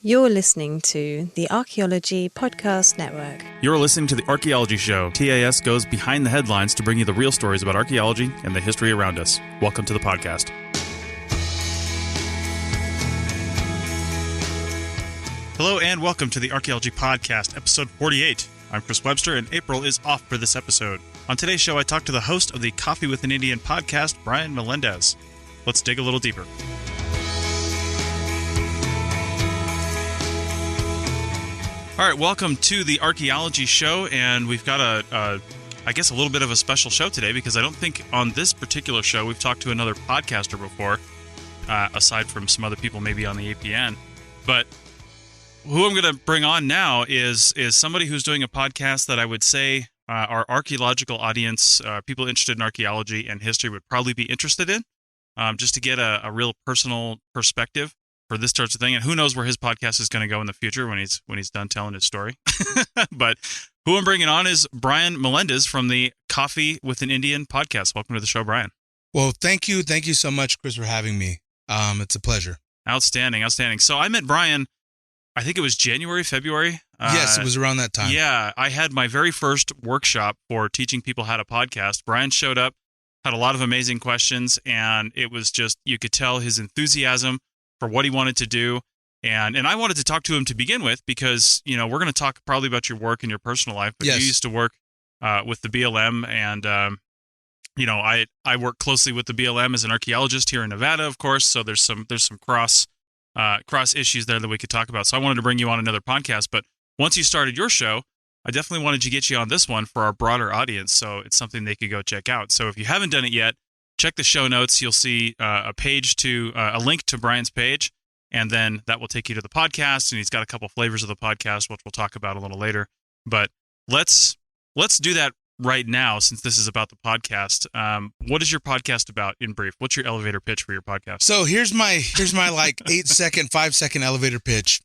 You're listening to the Archaeology Podcast Network. You're listening to The Archaeology Show. TAS goes behind the headlines to bring you the real stories about archaeology and the history around us. Welcome to the podcast. Hello and welcome to the Archaeology Podcast, episode 48. I'm Chris Webster, and April is off for this episode. On today's show, I talk to the host of the Coffee with an Indian podcast, Brian Melendez. Let's dig a little deeper. All right, welcome to the Archaeology Show, and we've got a little bit of a special show today because I don't think on this particular show we've talked to another podcaster before, aside from some other people maybe on the APN. But who I'm going to bring on now is somebody who's doing a podcast that I would say our archaeological audience, people interested in archaeology and history, would probably be interested in, just to get a real personal perspective for this sorts of thing. And who knows where his podcast is going to go in the future when he's done telling his story. But who I'm bringing on is Brian Melendez from the Coffee with an Indian podcast. Welcome to the show, Brian. Well, thank you so much, Chris, for having me. It's a pleasure. Outstanding. So I met Brian, I think it was January, February. Yes, it was around that time. Yeah, I had my very first workshop for teaching people how to podcast. Brian showed up, had a lot of amazing questions, and it was just, you could tell his enthusiasm for what he wanted to do. And I wanted to talk to him to begin with because, we're going to talk probably about your work and your personal life, but yes. You used to work with the BLM, and, I work closely with the BLM as an archaeologist here in Nevada, of course, so there's some cross issues there that we could talk about. So I wanted to bring you on another podcast, but once you started your show, I definitely wanted to get you on this one for our broader audience, so it's something they could go check out. So if you haven't done it yet, check the show notes. You'll see a link to Brian's page, and then that will take you to the podcast. And he's got a couple flavors of the podcast, which we'll talk about a little later. But let's do that right now, since this is about the podcast. What is your podcast about in brief? What's your elevator pitch for your podcast? So here's my like 5-second elevator pitch.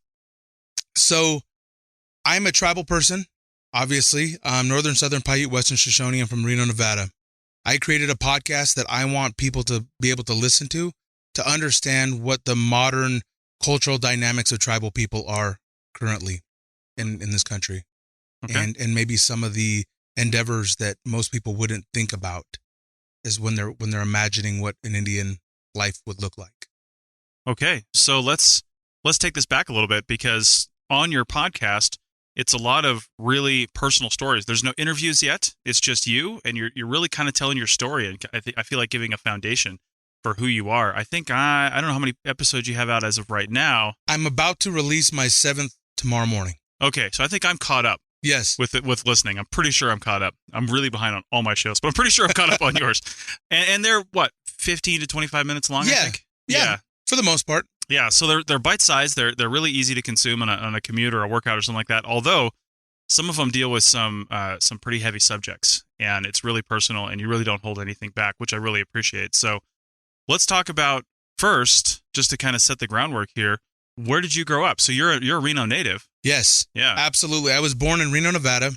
So I'm a tribal person, obviously. Northern, Southern Paiute, Western Shoshone. I'm from Reno, Nevada. I created a podcast that I want people to be able to listen to understand what the modern cultural dynamics of tribal people are currently in this country. Okay. And maybe some of the endeavors that most people wouldn't think about is when they're imagining what an Indian life would look like. Okay. So let's take this back a little bit, because on your podcast, it's a lot of really personal stories. There's no interviews yet. It's just you, and you're really kind of telling your story, and I feel like giving a foundation for who you are. I think I don't know how many episodes you have out as of right now. I'm about to release my 7th tomorrow morning. Okay, so I think I'm caught up. Yes. With listening. I'm pretty sure I'm caught up. I'm really behind on all my shows, but I'm pretty sure I'm caught up on yours. And they're, 15 to 25 minutes long, yeah. I think? Yeah, for the most part. Yeah, so they're bite-sized. They're really easy to consume on a commute or a workout or something like that, although some of them deal with some pretty heavy subjects, and it's really personal, and you really don't hold anything back, which I really appreciate. So let's talk about first, just to kind of set the groundwork here, where did you grow up? So you're a Reno native. Yes. Yeah. Absolutely. I was born in Reno, Nevada,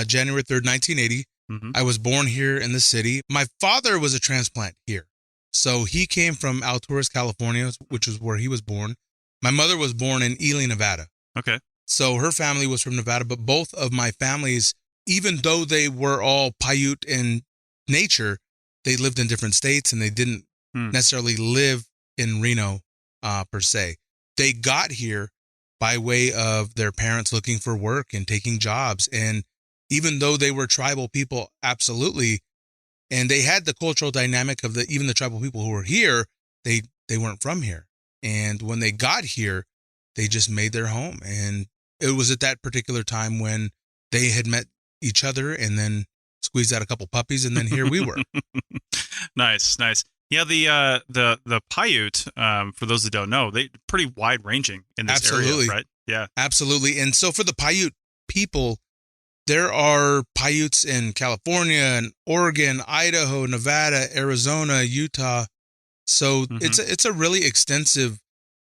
January 3rd, 1980. Mm-hmm. I was born here in the city. My father was a transplant here. So he came from Alturas, California, which is where he was born. My mother was born in Ely, Nevada. Okay. So her family was from Nevada, but both of my families, even though they were all Paiute in nature, they lived in different states, and they didn't necessarily live in Reno per se. They got here by way of their parents looking for work and taking jobs. And even though they were tribal people, absolutely, and they had the cultural dynamic of even the tribal people who were here, they weren't from here. And when they got here, they just made their home. And it was at that particular time when they had met each other and then squeezed out a couple puppies, and then here we were. Nice. Yeah, the Paiute, for those that don't know, they pretty wide ranging in this area, right? Yeah. Absolutely. And so for the Paiute people, there are Paiutes in California and Oregon, Idaho, Nevada, Arizona, Utah. So it's a really extensive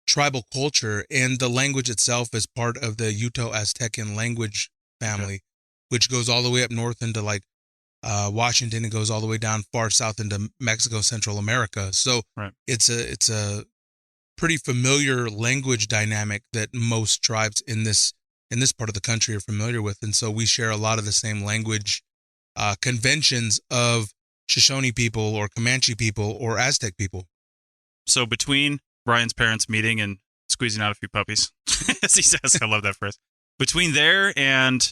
tribal culture, and the language itself is part of the Uto-Aztecan language family, which goes all the way up north into Washington. It goes all the way down far south into Mexico, Central America. So it's a pretty familiar language dynamic that most tribes in this part of the country are familiar with. And so we share a lot of the same language conventions of Shoshone people or Comanche people or Aztec people. So between Brian's parents meeting and squeezing out a few puppies, as he says, I love that phrase, between there and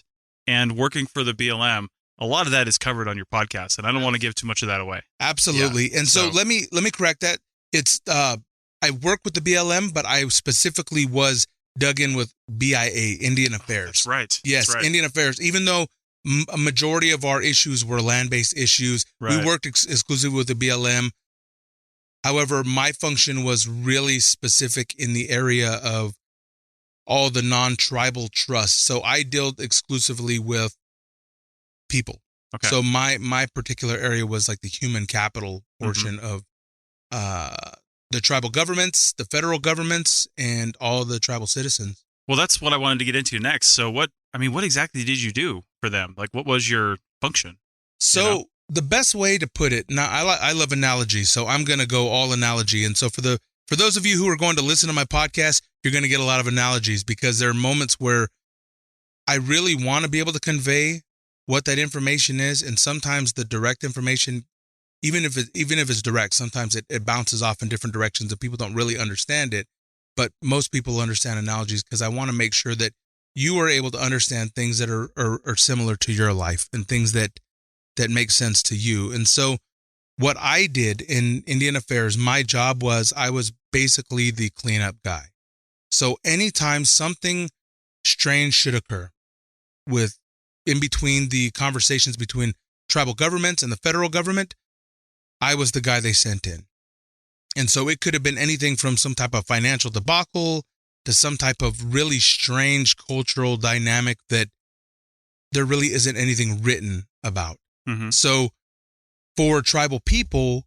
working for the BLM, a lot of that is covered on your podcast, and I don't want to give too much of that away. Absolutely. Yeah. And so let me correct that. It's I work with the BLM, but I specifically was dug in with BIA, Indian Affairs. That's right. Yes, that's right. Indian Affairs. Even though a majority of our issues were land-based issues, right. We worked exclusively with the BLM. However, my function was really specific in the area of all the non-tribal trusts. So I dealt exclusively with people. Okay. So my particular area was like the human capital portion of the tribal governments, the federal governments, and all the tribal citizens. Well, that's what I wanted to get into next. So what exactly did you do for them? Like, what was your function? So the best way to put it, now I love analogies, so I'm going to go all analogy. And so for those of you who are going to listen to my podcast, you're going to get a lot of analogies because there are moments where I really want to be able to convey what that information is. And sometimes the direct information, even if it's direct, sometimes it bounces off in different directions and people don't really understand it. But most people understand analogies because I want to make sure that you are able to understand things that are similar to your life and things that make sense to you. And so what I did in Indian Affairs, my job was I was basically the cleanup guy. So anytime something strange should occur in between the conversations between tribal governments and the federal government, I was the guy they sent in. And so it could have been anything from some type of financial debacle to some type of really strange cultural dynamic that there really isn't anything written about. Mm-hmm. So for tribal people,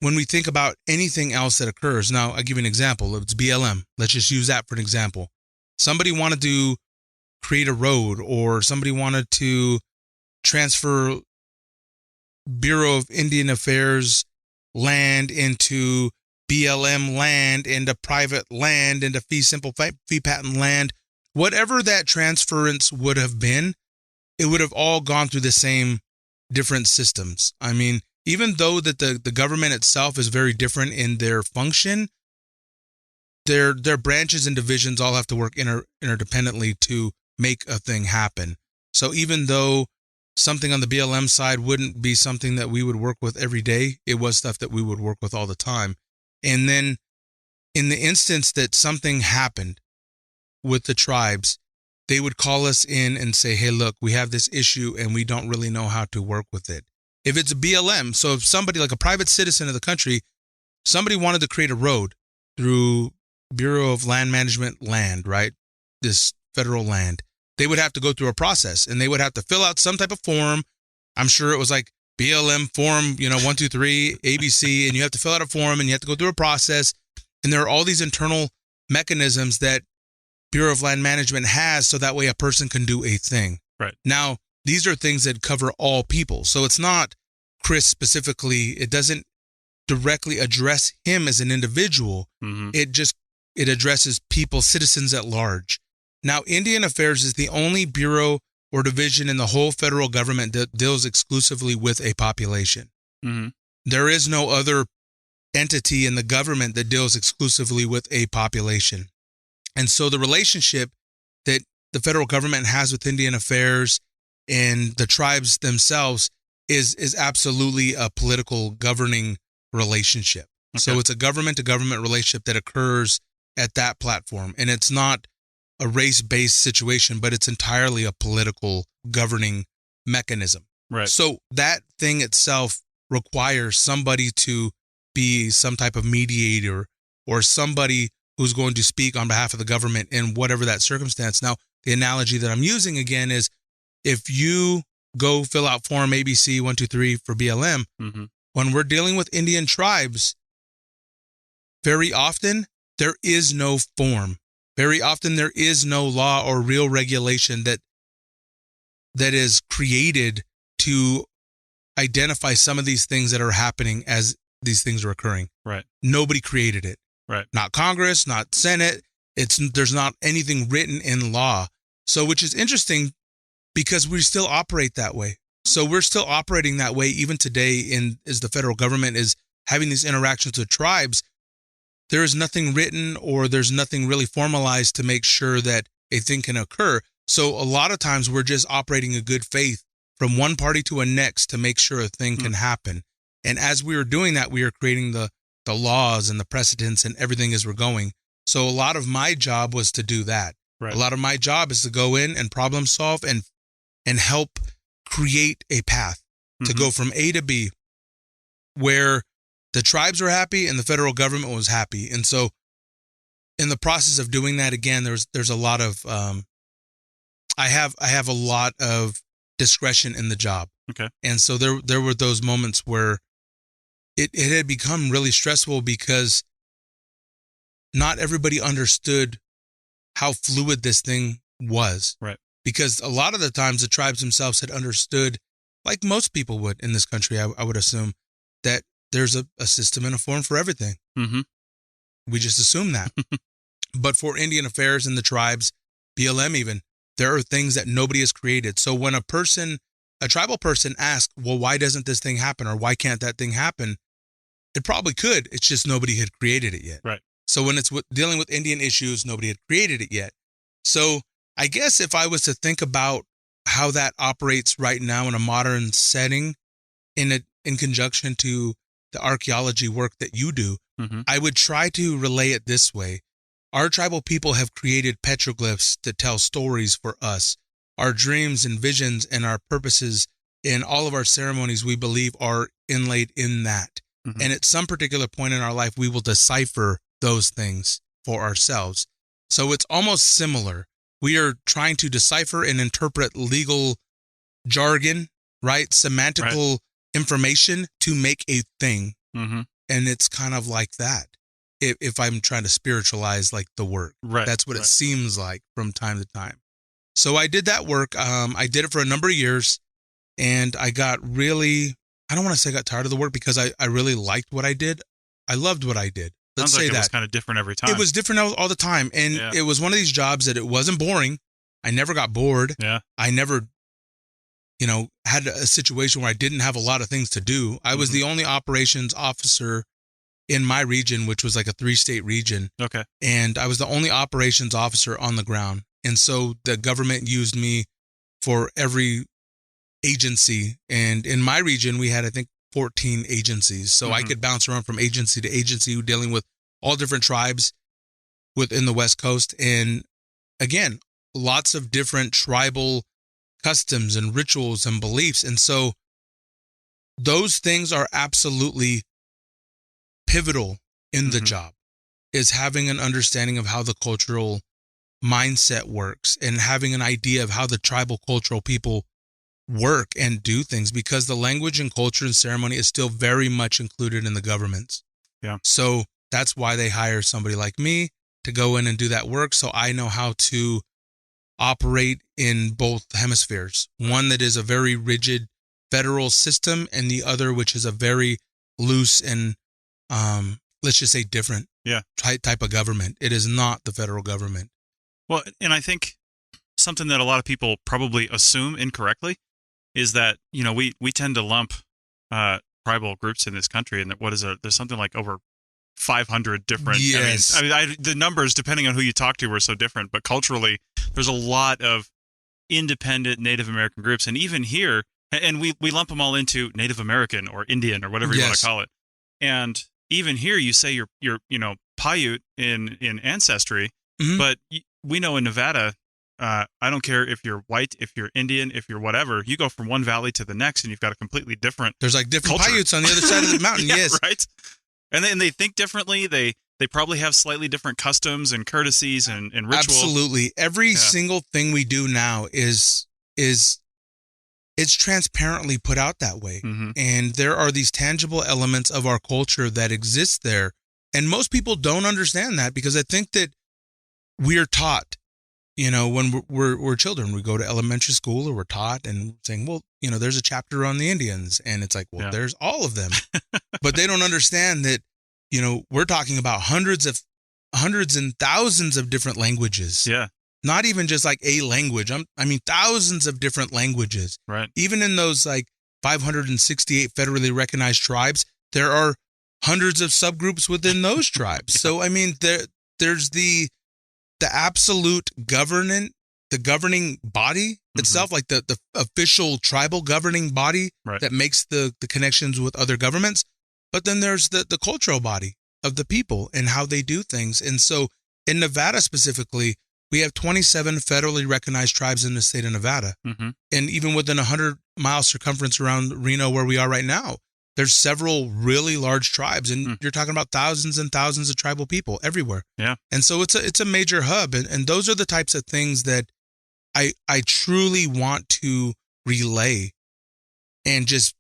when we think about anything else that occurs, now I'll give you an example. It's BLM. Let's just use that for an example. Somebody wanted to create a road, or somebody wanted to transfer Bureau of Indian Affairs land into BLM land, into private land, into fee patent land. Whatever that transference would have been, it would have all gone through the same different systems. I mean, even though that the government itself is very different in their function, their branches and divisions all have to work interdependently to make a thing happen. So even though something on the BLM side wouldn't be something that we would work with every day, it was stuff that we would work with all the time. And then in the instance that something happened with the tribes, they would call us in and say, hey, look, we have this issue and we don't really know how to work with it. If it's a BLM, so if somebody like a private citizen of the country, somebody wanted to create a road through Bureau of Land Management land, right? This federal land, they would have to go through a process and they would have to fill out some type of form. I'm sure it was like BLM form, 123 ABC, and you have to fill out a form and you have to go through a process. And there are all these internal mechanisms that Bureau of Land Management has so that way a person can do a thing. Right. Now, these are things that cover all people. So it's not Chris specifically. It doesn't directly address him as an individual. Mm-hmm. It addresses people, citizens at large. Now, Indian Affairs is the only bureau or division in the whole federal government that deals exclusively with a population. Mm-hmm. There is no other entity in the government that deals exclusively with a population. And so the relationship that the federal government has with Indian Affairs and the tribes themselves is absolutely a political governing relationship. Okay. So it's a government-to-government relationship that occurs at that platform. And it's not a race-based situation, but it's entirely a political governing mechanism. Right. So that thing itself requires somebody to be some type of mediator or somebody who's going to speak on behalf of the government in whatever that circumstance. Now, the analogy that I'm using again is if you go fill out form ABC 123 for BLM, mm-hmm. when we're dealing with Indian tribes, very often there is no form. Very often there is no law or real regulation that is created to identify some of these things that are happening as these things are occurring. Right. Nobody created it. Right. Not Congress, not Senate. There's not anything written in law. So, which is interesting because we still operate that way. So we're still operating that way even today as the federal government is having these interactions with tribes. There is nothing written or there's nothing really formalized to make sure that a thing can occur. So a lot of times we're just operating in good faith from one party to a next to make sure a thing can happen. And as we are doing that, we are creating the laws and the precedents and everything as we're going. So a lot of my job was to do that. Right. A lot of my job is to go in and problem solve and help create a path to go from A to B where the tribes were happy and the federal government was happy. And so in the process of doing that, again, there's a lot of, I have a lot of discretion in the job. Okay. And so there were those moments where it had become really stressful because not everybody understood how fluid this thing was. Right. Because a lot of the times the tribes themselves had understood, like most people would in this country, I would assume, that there's a system and a form for everything. Mm-hmm. We just assume that. But for Indian affairs and the tribes, BLM even, there are things that nobody has created. So when a tribal person asks, well, why doesn't this thing happen? Or why can't that thing happen? It probably could. It's just nobody had created it yet. Right. So when it's dealing with Indian issues, nobody had created it yet. So I guess if I was to think about how that operates right now in a modern setting, in conjunction to the archaeology work that you do, I would try to relay it this way. Our tribal people have created petroglyphs to tell stories for us. Our dreams and visions and our purposes in all of our ceremonies, we believe, are inlaid in that. And at some particular point in our life, we will decipher those things for ourselves. So it's almost similar. We are trying to decipher and interpret legal jargon, right? Semantical information to make a thing. And it's kind of like that. If I'm trying to spiritualize like the work, that's what it seems like from time to time. So I did that work. I did it for a number of years and I got really, I don't want to say I got tired of the work because I really liked what I did. I loved what I did. Let's Sounds like say that. It was kind of different every time. It was different all the time. And it was one of these jobs that it wasn't boring. I never got bored. Yeah. I never, had a situation where I didn't have a lot of things to do. I was the only operations officer in my region, which was like a 3-state region. Okay. And I was the only operations officer on the ground. And so the government used me for every agency. And in my region, we had, I think, 14 agencies. So I could bounce around from agency to agency dealing with all different tribes within the West Coast. And again, lots of different tribal customs and rituals and beliefs. And so those things are absolutely pivotal in the job, is having an understanding of how the cultural mindset works and having an idea of how the tribal cultural people work and do things, because the language and culture and ceremony is still very much included in the governments. Yeah. So that's why they hire somebody like me to go in and do that work. So I know how to operate in both hemispheres, one that is a very rigid federal system and the other, which is a very loose and, let's just say different type of government. It is not the federal government. Well, and I think something that a lot of people probably assume incorrectly is that, we tend to lump tribal groups in this country, and that there's something like over 500 different. Yes. The numbers, depending on who you talk to, are so different, but culturally, there's a lot of independent Native American groups, and even here, and we lump them all into Native American or Indian or whatever you want to call it. And even here, you say you're Paiute in ancestry, but we know in Nevada, I don't care if you're white, if you're Indian, if you're whatever, you go from one valley to the next and you've got a completely different There's like different culture. Paiutes on the other side of the mountain. Yes. Right. And they think differently. They probably have slightly different customs and courtesies and rituals. Absolutely. Every single thing we do now is it's transparently put out that way. And there are these tangible elements of our culture that exist there. And most people don't understand that, because I think that we're taught, when we're children, we go to elementary school, or we're taught and saying, well, there's a chapter on the Indians, and it's like, well, there's all of them, but they don't understand that we're talking about hundreds and thousands of different languages. Yeah. Not even just like a language. I mean, thousands of different languages. Right. Even in those like 568 federally recognized tribes, there are hundreds of subgroups within those tribes. Yeah. So, I mean, there's the absolute governing body itself, like the official tribal governing body that makes the connections with other governments. But then there's the cultural body of the people and how they do things. And so in Nevada specifically, we have 27 federally recognized tribes in the state of Nevada. Mm-hmm. And even within 100-mile circumference around Reno, where we are right now, there's several really large tribes. And you're talking about thousands and thousands of tribal people everywhere. Yeah. And so it's a major hub. And those are the types of things that I truly want to relay and just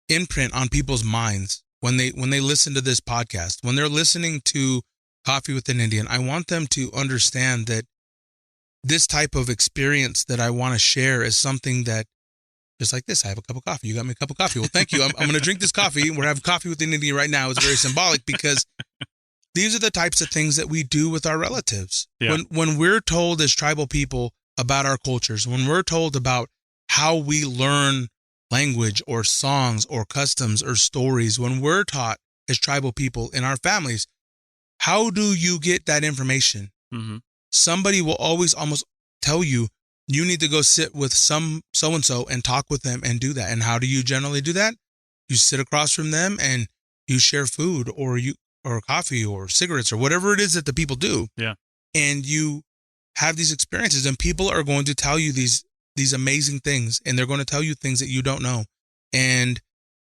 imprint on people's minds when they listen to this podcast, when they're listening to Coffee with an Indian. I want them to understand that this type of experience that I want to share is something that, just like this, I have a cup of coffee. You got me a cup of coffee. Well, thank you. I'm going to drink this coffee. We're having coffee with an Indian right now. It's very symbolic because these are the types of things that we do with our relatives. Yeah. When we're told as tribal people about our cultures, when we're told about how we learn language or songs or customs or stories, when we're taught as tribal people in our families, how do you get that information? Mm-hmm. Somebody will always almost tell you, you need to go sit with some so-and-so and talk with them and do that. And how do you generally do that? You sit across from them and you share food or coffee or cigarettes or whatever it is that the people do. Yeah. And you have these experiences, and people are going to tell you these amazing things, and they're going to tell you things that you don't know. And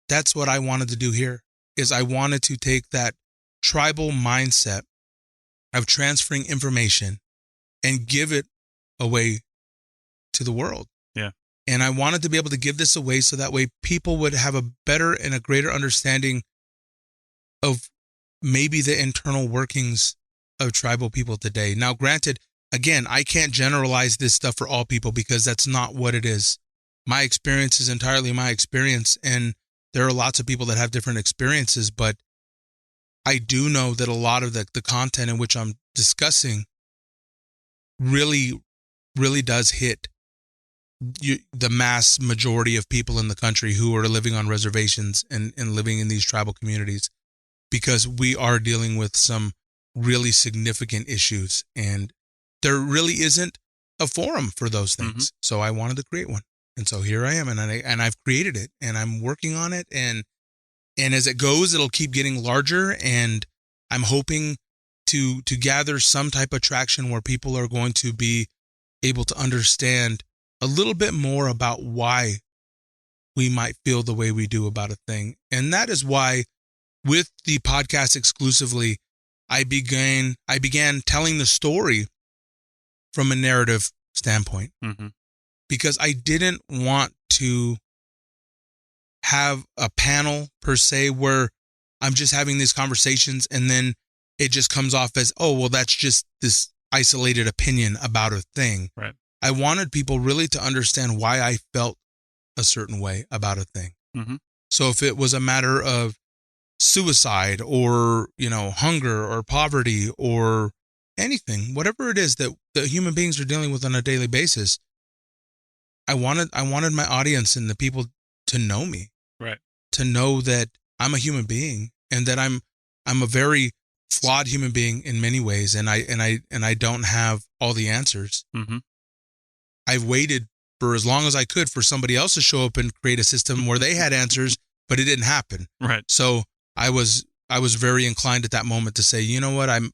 that's what I wanted to do here, is I wanted to take that tribal mindset of transferring information and give it away to the world. Yeah. And I wanted to be able to give this away so that way people would have a better and a greater understanding of maybe the internal workings of tribal people today. Now, granted, again, I can't generalize this stuff for all people because that's not what it is. My experience is entirely my experience, and there are lots of people that have different experiences, but I do know that a lot of the content in which I'm discussing really, really does hit the mass majority of people in the country who are living on reservations and living in these tribal communities, because we are dealing with some really significant issues, and there really isn't a forum for those things. Mm-hmm. So I wanted to create one. And so here I am, and I've created it, and I'm working on it. And as it goes, it'll keep getting larger, and I'm hoping to gather some type of traction where people are going to be able to understand a little bit more about why we might feel the way we do about a thing. And that is why with the podcast exclusively, I began telling the story from a narrative standpoint, mm-hmm. because I didn't want to have a panel per se where I'm just having these conversations and then it just comes off as, oh, well, that's just this isolated opinion about a thing. Right. I wanted people really to understand why I felt a certain way about a thing. Mm-hmm. So if it was a matter of suicide or, hunger or poverty or anything, whatever it is that human beings are dealing with on a daily basis, I wanted my audience and the people to know me, right? To know that I'm a human being and that I'm a very flawed human being in many ways, and I don't have all the answers. Mm-hmm. I've waited for as long as I could for somebody else to show up and create a system where they had answers, but it didn't happen. Right. So I was very inclined at that moment to say, you know what, I'm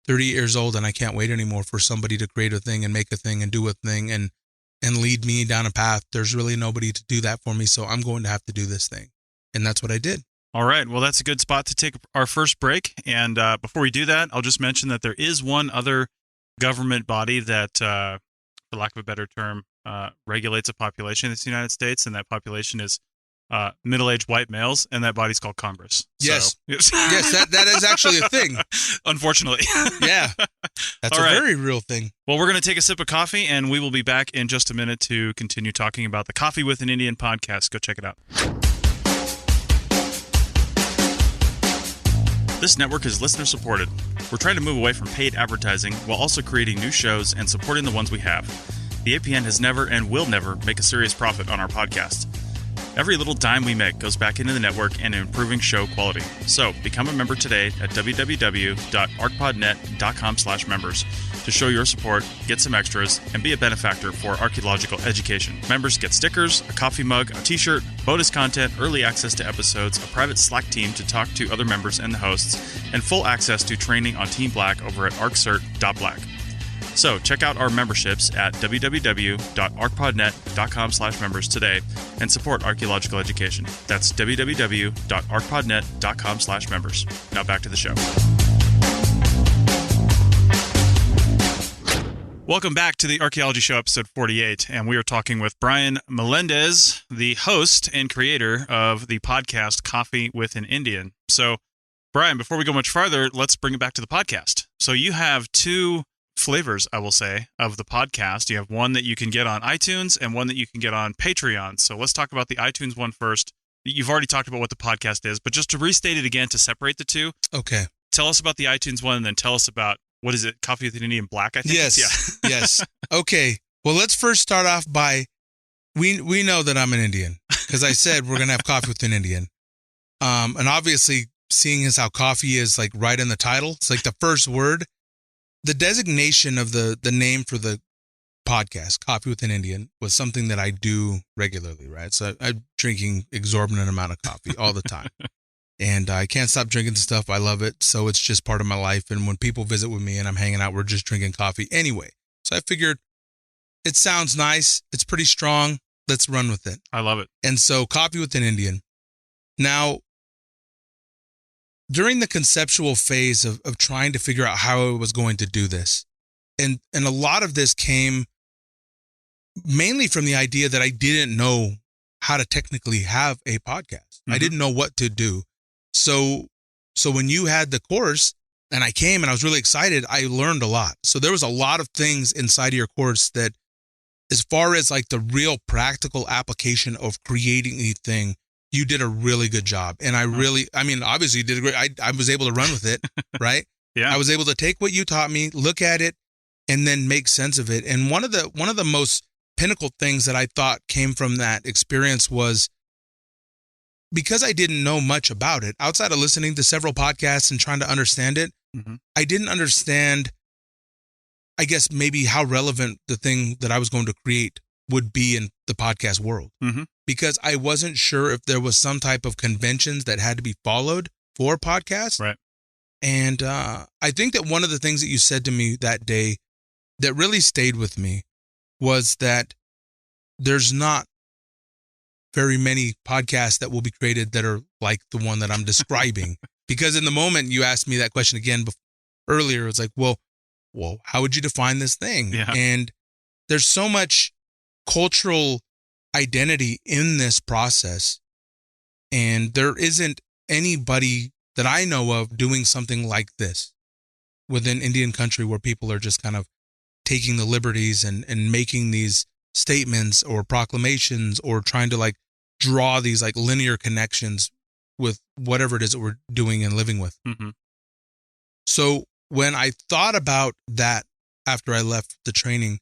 30 years old and I can't wait anymore for somebody to create a thing and make a thing and do a thing and lead me down a path. There's really nobody to do that for me, so I'm going to have to do this thing. And that's what I did. All right. Well, that's a good spot to take our first break. And before we do that, I'll just mention that there is one other government body that, for lack of a better term, regulates a population in the United States, and that population is middle-aged white males, and that body's called Congress. Yes. So, yes, that is actually a thing. Unfortunately. Yeah. That's a very real thing. Well, we're going to take a sip of coffee, and we will be back in just a minute to continue talking about the Coffee with an Indian podcast. Go check it out. This network is listener-supported. We're trying to move away from paid advertising while also creating new shows and supporting the ones we have. The APN has never and will never make a serious profit on our podcast. Every little dime we make goes back into the network and improving show quality. So, become a member today at www.archpodnet.com/members to show your support, get some extras, and be a benefactor for archaeological education. Members get stickers, a coffee mug, a t-shirt, bonus content, early access to episodes, a private Slack team to talk to other members and the hosts, and full access to training on Team Black over at arccert.black. So check out our memberships at www.archpodnet.com/members today and support archaeological education. That's www.archpodnet.com/members. Now back to the show. Welcome back to the Archaeology Show, episode 48, and we are talking with Brian Melendez, the host and creator of the podcast Coffee with an Indian. So, Brian, before we go much farther, let's bring it back to the podcast. So you have two flavors, I will say, of the podcast. You have one that you can get on iTunes and one that you can get on Patreon. So let's talk about the iTunes one first. You've already talked about what the podcast is, but just to restate it again to separate the two. Okay. Tell us about the iTunes one and then tell us about, what is it, Coffee with an Indian Black, I think? Yes. Yeah. Yes. Okay. Well, let's first start off by, we know that I'm an Indian because I said we're going to have coffee with an Indian. And obviously, seeing as how coffee is like right in the title, it's like the first word. The designation of the name for the podcast, Coffee with an Indian, was something that I do regularly, right? So I'm drinking exorbitant amount of coffee all the time. And I can't stop drinking the stuff. I love it. So it's just part of my life. And when people visit with me and I'm hanging out, we're just drinking coffee anyway. So I figured it sounds nice. It's pretty strong. Let's run with it. I love it. And so Coffee with an Indian. Now, during the conceptual phase of trying to figure out how I was going to do this, and a lot of this came mainly from the idea that I didn't know how to technically have a podcast. Mm-hmm. I didn't know what to do. So when you had the course and I came and I was really excited, I learned a lot. So there was a lot of things inside of your course that, as far as like the real practical application of creating a thing, you did a really good job. And obviously you did a great, I was able to run with it, right? Yeah. I was able to take what you taught me, look at it, and then make sense of it. And one of the most pinnacle things that I thought came from that experience was, because I didn't know much about it, outside of listening to several podcasts and trying to understand it, mm-hmm. I didn't understand, I guess, maybe how relevant the thing that I was going to create would be in the podcast world. Mm-hmm. Because I wasn't sure if there was some type of conventions that had to be followed for podcasts. Right. And I think that one of the things that you said to me that day that really stayed with me was that there's not very many podcasts that will be created that are like the one that I'm describing. Because in the moment you asked me that question again earlier, it's like, well, how would you define this thing? Yeah. And there's so much cultural identity in this process, and there isn't anybody that I know of doing something like this within Indian country, where people are just kind of taking the liberties and making these statements or proclamations, or trying to like draw these like linear connections with whatever it is that we're doing and living with. Mm-hmm. So when I thought about that after I left the training,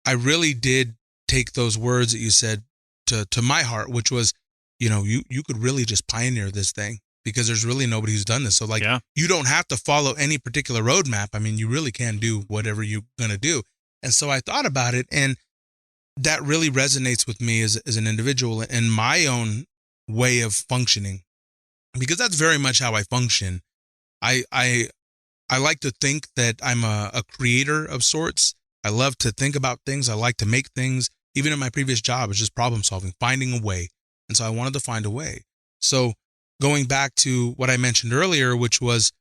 I really did take those words that you said to my heart, which was, you could really just pioneer this thing, because there's really nobody who's done this. So like, You don't have to follow any particular roadmap. I mean, you really can do whatever you're going to do. And so I thought about it, and that really resonates with me as an individual and my own way of functioning, because that's very much how I function. I like to think that I'm a creator of sorts. I love to think about things. I like to make things. Even in my previous job, it's just problem solving, finding a way. And so I wanted to find a way. So going back to what I mentioned earlier, which was,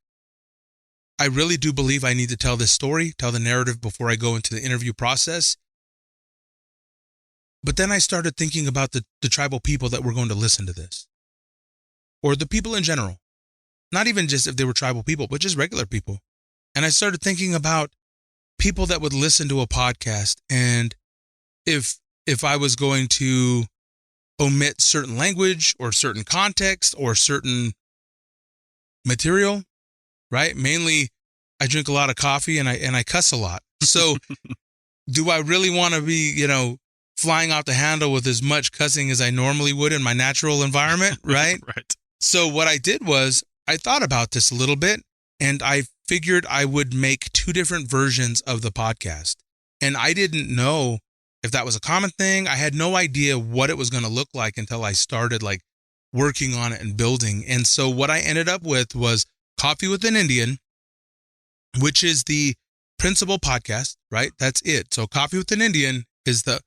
I really do believe I need to tell this story, tell the narrative before I go into the interview process. But then I started thinking about the tribal people that were going to listen to this, or the people in general, not even just if they were tribal people, but just regular people. And I started thinking about people that would listen to a podcast, and if I was going to omit certain language or certain context or certain material, right? Mainly, I drink a lot of coffee and I cuss a lot. So do I really want to be, flying off the handle with as much cussing as I normally would in my natural environment, right? Right. So what I did was I thought about this a little bit and I figured I would make two different versions of the podcast. And I didn't know if that was a common thing. I had no idea what it was going to look like until I started like working on it and building. And so what I ended up with was Coffee with an Indian, which is the principal podcast, right? That's it. So Coffee with an Indian is the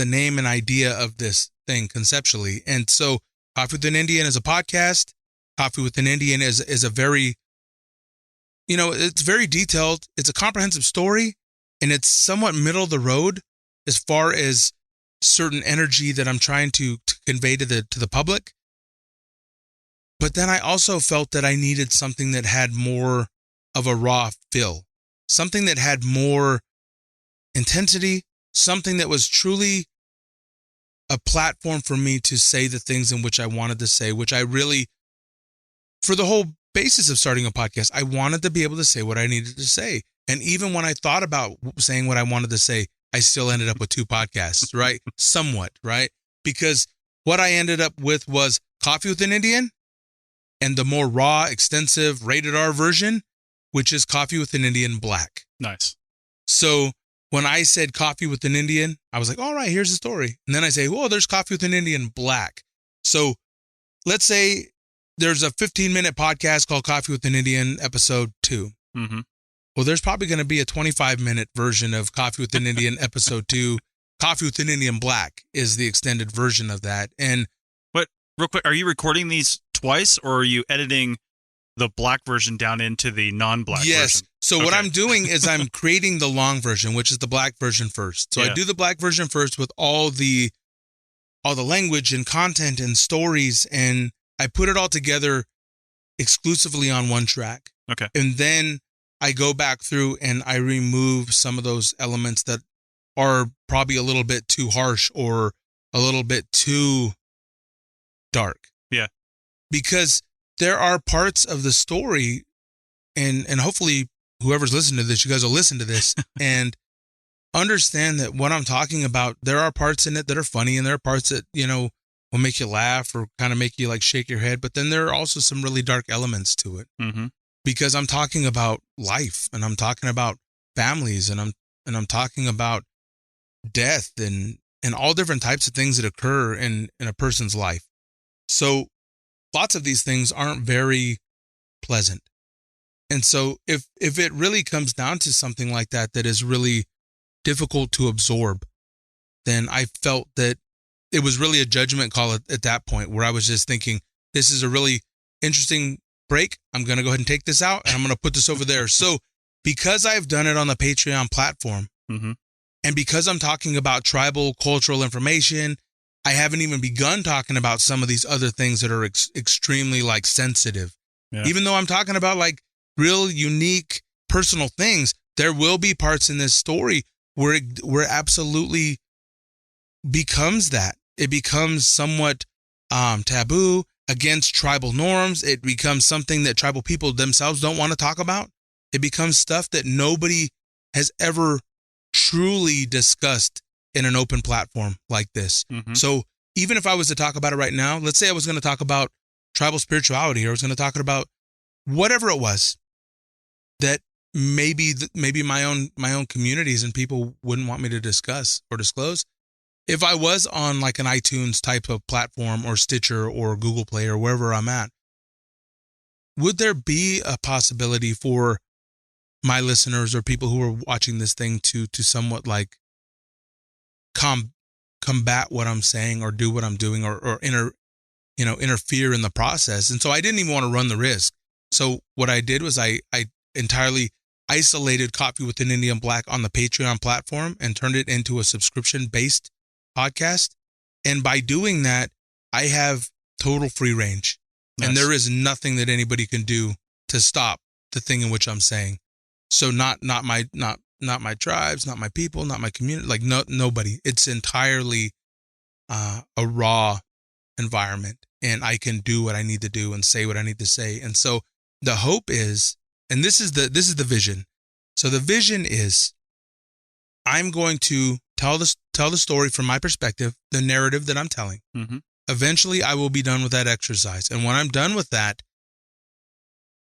name and idea of this thing conceptually. And so Coffee with an Indian is a podcast. Coffee with an Indian is a very, it's very detailed. It's a comprehensive story, and it's somewhat middle of the road as far as certain energy that I'm trying to convey to the public. But then I also felt that I needed something that had more of a raw feel, something that had more intensity, something that was truly a platform for me to say the things in which I wanted to say, which I really, for the whole basis of starting a podcast, I wanted to be able to say what I needed to say. And even when I thought about saying what I wanted to say, I still ended up with two podcasts, right? Somewhat, right? Because what I ended up with was Coffee with an Indian and the more raw, extensive, rated R version, which is Coffee with an Indian Black. Nice. So when I said Coffee with an Indian, I was like, all right, here's the story. And then I say, well, there's Coffee with an Indian Black. So let's say there's a 15-minute podcast called Coffee with an Indian episode 2. Mm-hmm. Well, there's probably going to be a 25-minute version of Coffee with an Indian episode 2. Coffee with an Indian Black is the extended version of that. And but real quick, are you recording these twice, or are you editing the black version down into the non-black version? Yes. So what I'm doing is I'm creating the long version, which is the black version first. So I do the black version first with all the language and content and stories, and I put it all together exclusively on one track. Okay. And then I go back through and I remove some of those elements that are probably a little bit too harsh or a little bit too dark. Yeah. Because there are parts of the story, and hopefully whoever's listening to this, you guys will listen to this and understand that what I'm talking about, there are parts in it that are funny, and there are parts that, will make you laugh or kind of make you like shake your head. But then there are also some really dark elements to it. Mm-hmm. Because I'm talking about life, and I'm talking about families, and I'm talking about death and all different types of things that occur in a person's life. So lots of these things aren't very pleasant. And so if it really comes down to something like that is really difficult to absorb, then I felt that it was really a judgment call at that point, where I was just thinking, this is a really interesting break. I'm going to go ahead and take this out, and I'm going to put this over there. So because I've done it on the Patreon platform, mm-hmm. and because I'm talking about tribal cultural information, I haven't even begun talking about some of these other things that are extremely like sensitive. Yeah. Even though I'm talking about like real unique personal things, there will be parts in this story where it absolutely becomes that. It becomes somewhat taboo, against tribal norms. It becomes something that tribal people themselves don't want to talk about. It becomes stuff that nobody has ever truly discussed in an open platform like this. Mm-hmm. So even if I was to talk about it right now, let's say I was going to talk about tribal spirituality, or I was going to talk about whatever it was that maybe my own communities and people wouldn't want me to discuss or disclose. If I was on like an iTunes type of platform, or Stitcher or Google Play or wherever I'm at, would there be a possibility for my listeners or people who are watching this thing to somewhat like combat what I'm saying, or do what I'm doing, or interfere in the process? And so I didn't even want to run the risk. So what I did was I entirely isolated Coffee with an Indian Black on the Patreon platform and turned it into a subscription-based podcast. And by doing that, I have total free range. Nice. And there is nothing that anybody can do to stop the thing in which I'm saying. So not my tribes, not my people, not my community, like nobody. It's entirely a raw environment. and I can do what I need to do and say what I need to say. And so the hope is, and this is the vision. So the vision is, I'm going to tell the story from my perspective, the narrative that I'm telling. Mm-hmm. Eventually, I will be done with that exercise. And when I'm done with that,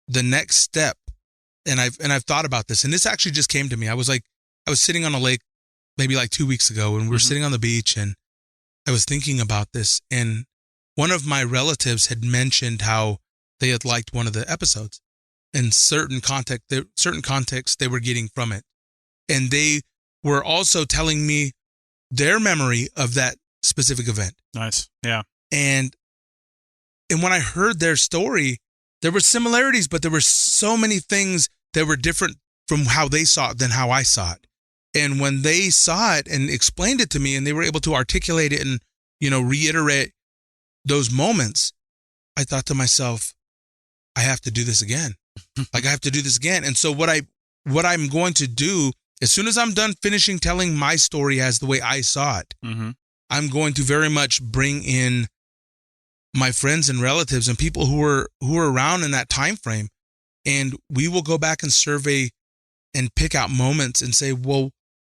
the next step, and I've thought about this, and this actually just came to me. I was sitting on a lake maybe like 2 weeks ago, and we were sitting on the beach, and I was thinking about this, and one of my relatives had mentioned how they had liked one of the episodes, and certain context they were getting from it, and they were also telling me their memory of that specific event. Nice. Yeah. And when I heard their story, there were similarities, but there were so many things that were different from how they saw it than how I saw it. And when they saw it and explained it to me, and they were able to articulate it and, reiterate those moments, I thought to myself, I have to do this again. Like, I have to do this again. And so what I'm going to do, as soon as I'm done finishing telling my story as the way I saw it, I'm going to very much bring in my friends and relatives and people who were around in that time frame, and we will go back and survey and pick out moments and say, well,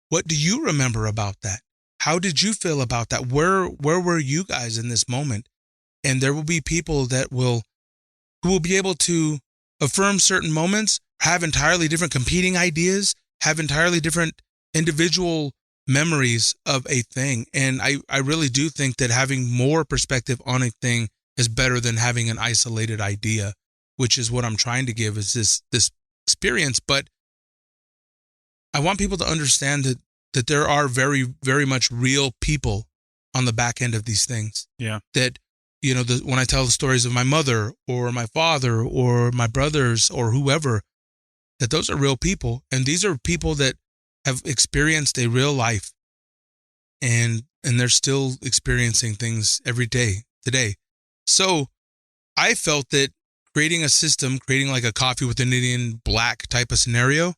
what do you remember about that? How did you feel about that? Where were you guys in this moment? And there will be people who will be able to affirm certain moments, have entirely different competing ideas, have entirely different individual memories of a thing. And I really do think that having more perspective on a thing is better than having an isolated idea, which is what I'm trying to give, is this experience. But I want people to understand that there are very, very much real people on the back end of these things. Yeah. That, when I tell the stories of my mother or my father or my brothers or whoever, that those are real people. And these are people that have experienced a real life, and they're still experiencing things every day today. So I felt that creating a system, creating like a Coffee with an Indian Black type of scenario,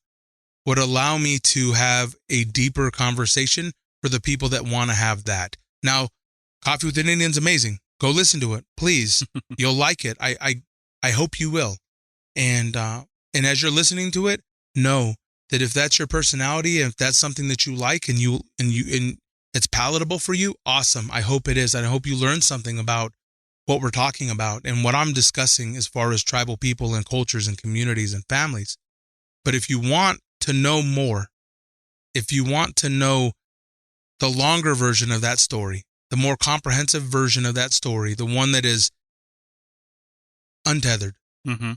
would allow me to have a deeper conversation for the people that want to have that. Now, Coffee with an Indian is amazing. Go listen to it, please. You'll like it. I hope you will. And as you're listening to it, know that if that's your personality, and if that's something that you like and it's palatable for you, awesome. I hope it is. And I hope you learn something about what we're talking about and what I'm discussing as far as tribal people and cultures and communities and families. But if you want to know more, if you want to know the longer version of that story, the more comprehensive version of that story, the one that is untethered,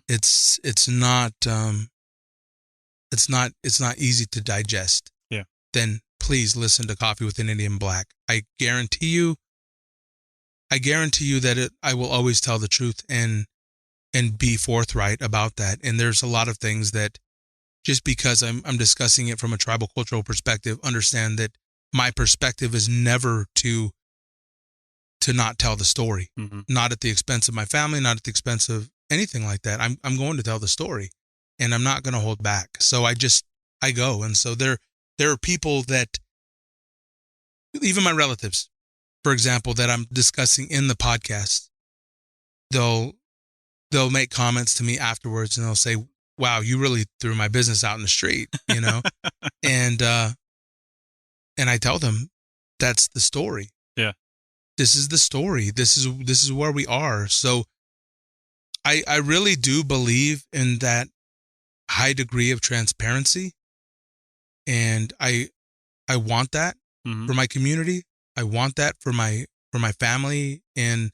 it's not easy to digest. Yeah. Then please listen to Coffee with an Indian Black. I guarantee you that I will always tell the truth and be forthright about that. And there's a lot of things that, just because I'm discussing it from a tribal cultural perspective, understand that my perspective is never to not tell the story, not at the expense of my family, not at the expense of anything like that. I'm going to tell the story, and I'm not going to hold back. So I go. And so there are people that, even my relatives, for example, that I'm discussing in the podcast, they'll make comments to me afterwards, and they'll say, wow, you really threw my business out in the street, and I tell them, that's the story. Yeah. This is the story. This is where we are. So I really do believe in that high degree of transparency. And I want that for my community. I want that for my family and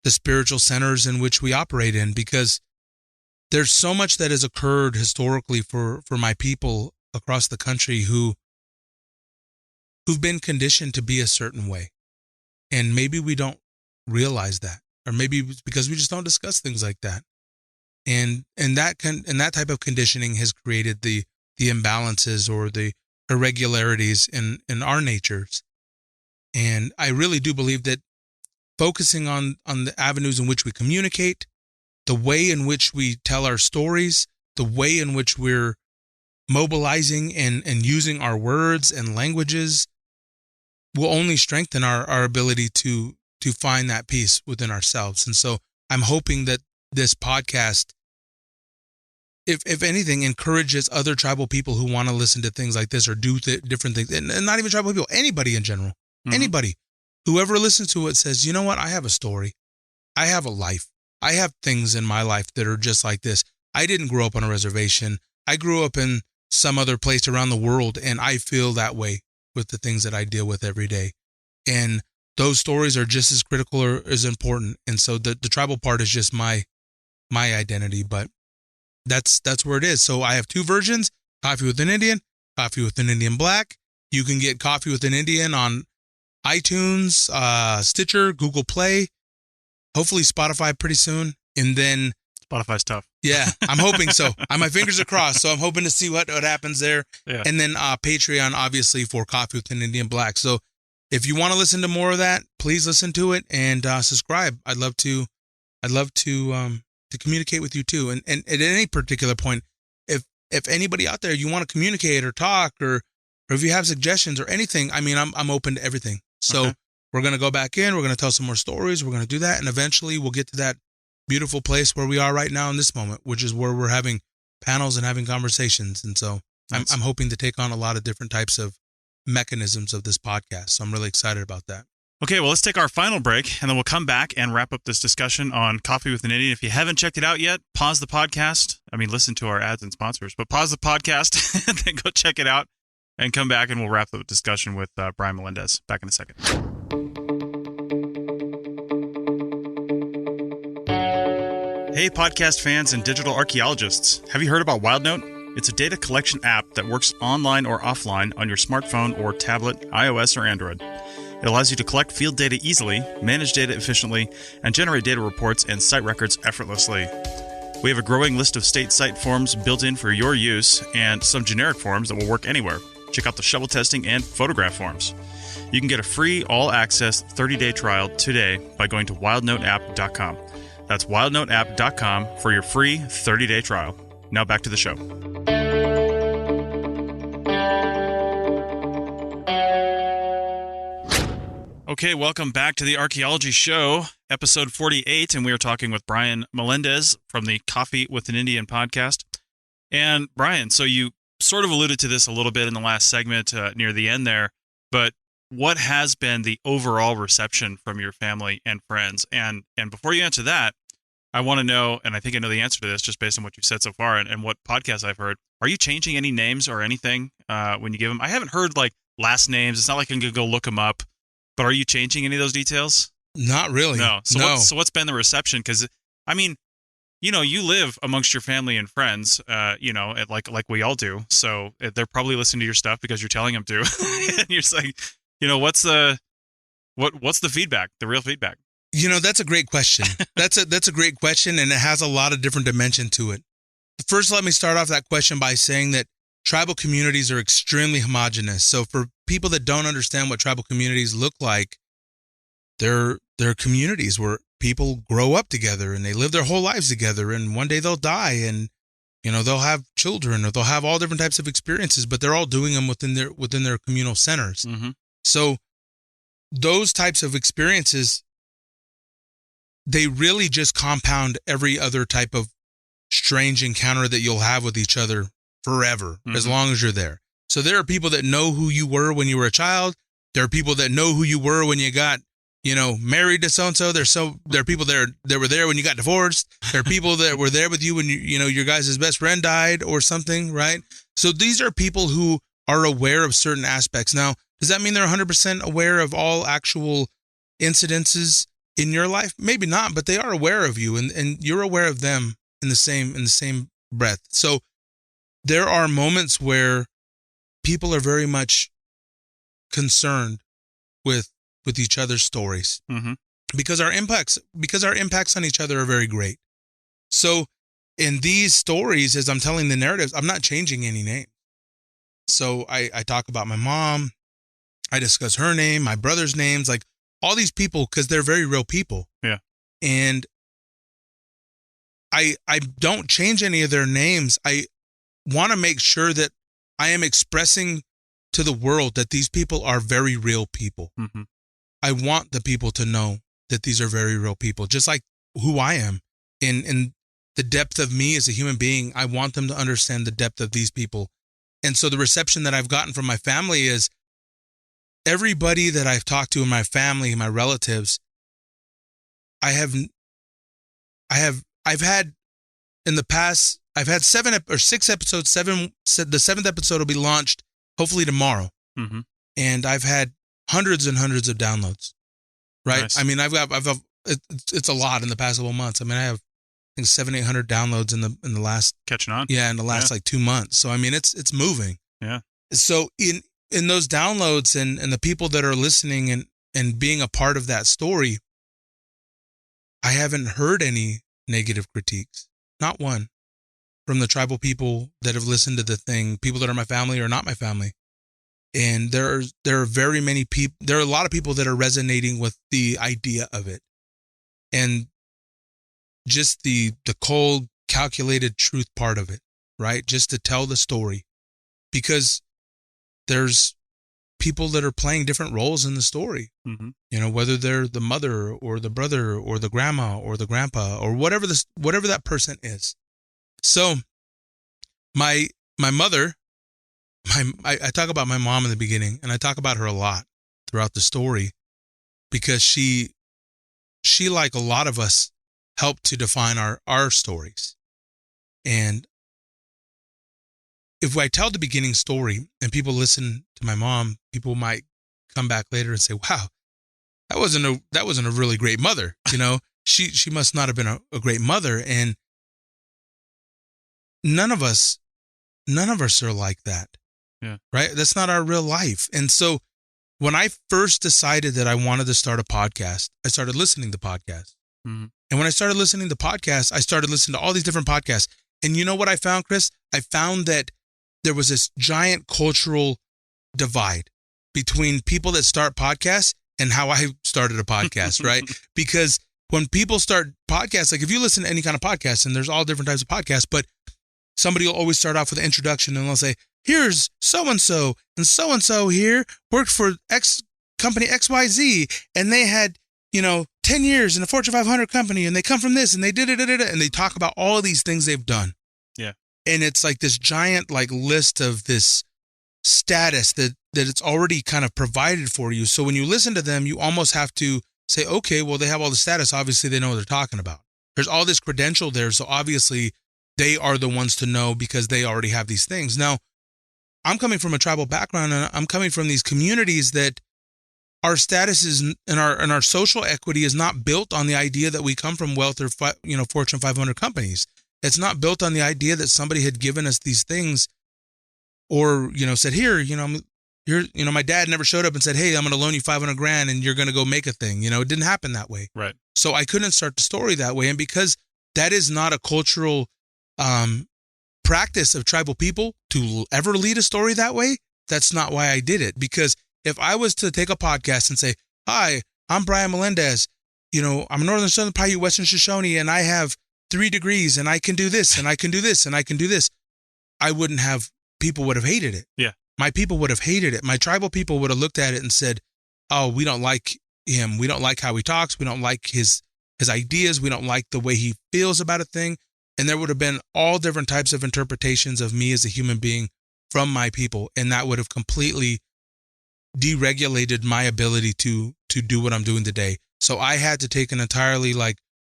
the spiritual centers in which we operate in, because there's so much that has occurred historically for my people across the country who've been conditioned to be a certain way. And maybe we don't realize that, or maybe it's because we just don't discuss things like that. And that type of conditioning has created the imbalances or the irregularities in our natures. And I really do believe that focusing on the avenues in which we communicate, the way in which we tell our stories, the way in which we're mobilizing and using our words and languages will only strengthen our ability to find that peace within ourselves. And so I'm hoping that this podcast, if anything, encourages other tribal people who want to listen to things like this or do different things, and not even tribal people, anybody in general, anybody, whoever listens to it says, you know what, I have a story. I have a life. I have things in my life that are just like this. I didn't grow up on a reservation. I grew up in some other place around the world, and I feel that way with the things that I deal with every day. And those stories are just as critical or as important. And so the tribal part is just my identity, but that's where it is. So I have two versions: Coffee with an Indian, Coffee with an Indian Black. You can get Coffee with an Indian on iTunes, Stitcher, Google Play, hopefully Spotify pretty soon. And then Spotify's tough. Yeah, I'm hoping so. My fingers are crossed. So I'm hoping to see what happens there. Yeah. And then Patreon, obviously, for Coffee with an Indian Black. So if you want to listen to more of that, please listen to it and subscribe. I'd love to communicate with you too. And at any particular point, if anybody out there, you want to communicate or talk, or if you have suggestions or anything, I mean, I'm open to everything. So we're going to go back in, we're going to tell some more stories. We're going to do that. And eventually we'll get to that beautiful place where we are right now in this moment, which is where we're having panels and having conversations. And so I'm hoping to take on a lot of different types of mechanisms of this podcast. So I'm really excited about that. Okay, well, let's take our final break, and then we'll come back and wrap up this discussion on Coffee with an Indian. If you haven't checked it out yet, pause the podcast. I mean, listen to our ads and sponsors, but pause the podcast and then go check it out and come back, and we'll wrap up the discussion with Brian Melendez. Back in a second. Hey, podcast fans and digital archaeologists. Have you heard about WildNote? It's a data collection app that works online or offline on your smartphone or tablet, iOS or Android. It allows you to collect field data easily, manage data efficiently, and generate data reports and site records effortlessly. We have a growing list of state site forms built in for your use, and some generic forms that will work anywhere. Check out the shovel testing and photograph forms. You can get a free all-access 30-day trial today by going to wildnoteapp.com. That's wildnoteapp.com for your free 30-day trial. Now back to the show. Okay, welcome back to the Archaeology Show, episode 48, and we are talking with Brian Melendez from the Coffee with an Indian podcast. And Brian, so you sort of alluded to this a little bit in the last segment near the end there, but what has been the overall reception from your family and friends? And before you answer that, I want to know, and I think I know the answer to this just based on what you've said so far and what podcasts I've heard, are you changing any names or anything when you give them? I haven't heard like last names. It's not like I can go look them up. But are you changing any of those details? Not really. No. No. So what's been the reception? Because, I mean, you know, you live amongst your family and friends, like we all do. So they're probably listening to your stuff because you're telling them to. And you're saying, you know, what's the feedback, the real feedback? You know, that's a great question. That's a great question, and it has a lot of different dimension to it. First, let me start off that question by saying that tribal communities are extremely homogenous. So for people that don't understand what tribal communities look like, they're communities where people grow up together and they live their whole lives together, and one day they'll die, and you know, they'll have children or they'll have all different types of experiences, but they're all doing them within their communal centers. Mm-hmm. So those types of experiences, they really just compound every other type of strange encounter that you'll have with each other forever, as long as you're there. So there are people that know who you were when you were a child. There are people that know who you were when you got, you know, married to so-and-so. There are people that were there when you got divorced. There are people that were there with you when you know, your guys' best friend died or something, right? So these are people who are aware of certain aspects. Now, does that mean they're 100% aware of all actual incidences in your life? Maybe not, but they are aware of you, and you're aware of them in the same breath. So there are moments where people are very much concerned with each other's stories, because our impacts on each other are very great. So in these stories, as I'm telling the narratives, I'm not changing any name. So I talk about my mom, I discuss her name, my brother's names, like all these people, because they're very real people. Yeah. And I don't change any of their names. I want to make sure that I am expressing to the world that these people are very real people. I want the people to know that these are very real people, just like who I am. In the depth of me as a human being, I want them to understand the depth of these people. And so the reception that I've gotten from my family is everybody that I've talked to in my family, my relatives, I've had in the past, I've had 6 episodes. The 7th episode will be launched hopefully tomorrow. Mm-hmm. And I've had hundreds and hundreds of downloads, right? Nice. I mean, it's a lot in the past couple of months. I mean, I have, I think 700-800 downloads in the last catching on. Yeah, in the last like 2 months. So I mean, it's moving. Yeah. So in those downloads and the people that are listening and being a part of that story, I haven't heard any negative critiques, not one, from the tribal people that have listened to the thing, people that are my family or not my family. And there are very many people. There are a lot of people that are resonating with the idea of it, and just the cold, calculated truth part of it, right? Just to tell the story, because there's people that are playing different roles in the story. Mm-hmm. You know, whether they're the mother or the brother or the grandma or the grandpa or whatever that person is. So, my mother. I talk about my mom in the beginning, and I talk about her a lot throughout the story, because she like a lot of us helped to define our stories. And if I tell the beginning story and people listen to my mom, people might come back later and say, "Wow, that wasn't a really great mother." You know, she must not have been a great mother. And none of us are like that. Yeah. Right? That's not our real life. And so when I first decided that I wanted to start a podcast, I started listening to podcasts. Mm-hmm. And when I started listening to podcasts, I started listening to all these different podcasts. And you know what I found, Chris? I found that there was this giant cultural divide between people that start podcasts and how I started a podcast, right? Because when people start podcasts, like if you listen to any kind of podcast, and there's all different types of podcasts, but somebody will always start off with an introduction and they'll say, "Here's so-and-so here worked for X company XYZ, and they had, 10 years in a Fortune 500 company, and they come from this, and they did it, and they talk about all of these things they've done." Yeah. And it's like this giant list of this status that it's already kind of provided for you. So when you listen to them, you almost have to say, okay, well, they have all the status. Obviously, they know what they're talking about. There's all this credential there. So obviously, they are the ones to know because they already have these things. Now, I'm coming from a tribal background, and I'm coming from these communities that our status is and our social equity is not built on the idea that we come from wealth or Fortune 500 companies. It's not built on the idea that somebody had given us these things, or said, here, my dad never showed up and said, "Hey, I'm going to loan you $500,000 and you're going to go make a thing." It didn't happen that way. Right. So I couldn't start the story that way, and because that is not a cultural practice of tribal people to ever lead a story that way, that's not why I did it. Because if I was to take a podcast and say, "Hi, I'm Brian Melendez, I'm a Northern Southern Paiute Western Shoshone, and I have 3 degrees, and I can do this, and I can do this, and I can do this," people would have hated it. Yeah. My people would have hated it. My tribal people would have looked at it and said, "Oh, we don't like him. We don't like how he talks. We don't like his ideas. We don't like the way he feels about a thing." And there would have been all different types of interpretations of me as a human being from my people. And that would have completely deregulated my ability to do what I'm doing today. So I had to take an entirely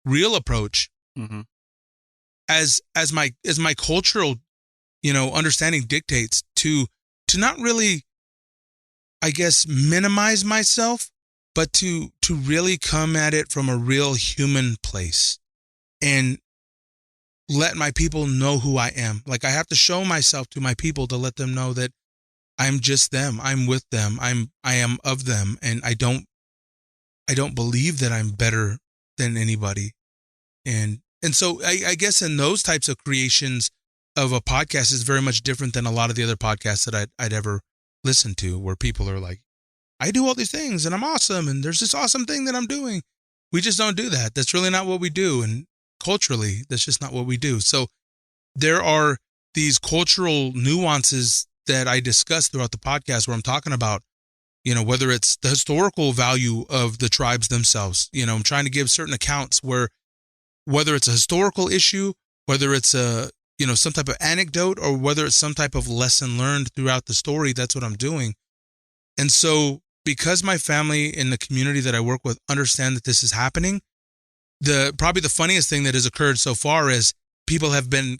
real approach, mm-hmm. as my cultural, understanding dictates, to not really, I guess, minimize myself, but to really come at it from a real human place and let my people know who I am. I have to show myself to my people to let them know that I'm just them. I'm with them. I am of them. And I don't believe that I'm better than anybody. And so I guess in those types of creations of a podcast is very much different than a lot of the other podcasts that I'd ever listened to, where people are like, "I do all these things and I'm awesome, and there's this awesome thing that I'm doing." We just don't do that. That's really not what we do. And culturally, that's just not what we do. So there are these cultural nuances that I discuss throughout the podcast where I'm talking about whether it's the historical value of the tribes themselves. I'm trying to give certain accounts whether it's a historical issue, whether it's some type of anecdote, or whether it's some type of lesson learned throughout the story. That's what I'm doing. And so because my family and the community that I work with understand that this is happening, probably the funniest thing that has occurred so far is people have been,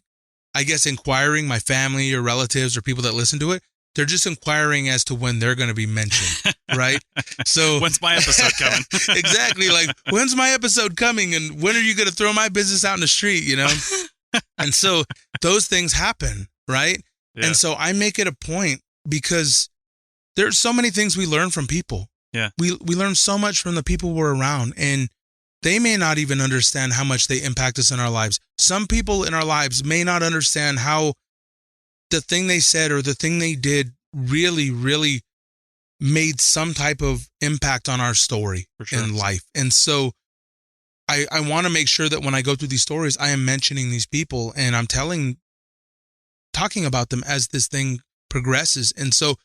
I guess, inquiring, my family or relatives or people that listen to it. They're just inquiring as to when they're going to be mentioned, right? So when's my episode coming? Exactly. Like, when's my episode coming? And when are you going to throw my business out in the street, And so those things happen, right? Yeah. And so I make it a point because there's so many things we learn from people. Yeah. We learn so much from the people we're around, and they may not even understand how much they impact us in our lives. Some people in our lives may not understand how the thing they said or the thing they did really, really made some type of impact on our story in life. And so I want to make sure that when I go through these stories, I am mentioning these people and I'm talking about them as this thing progresses. And so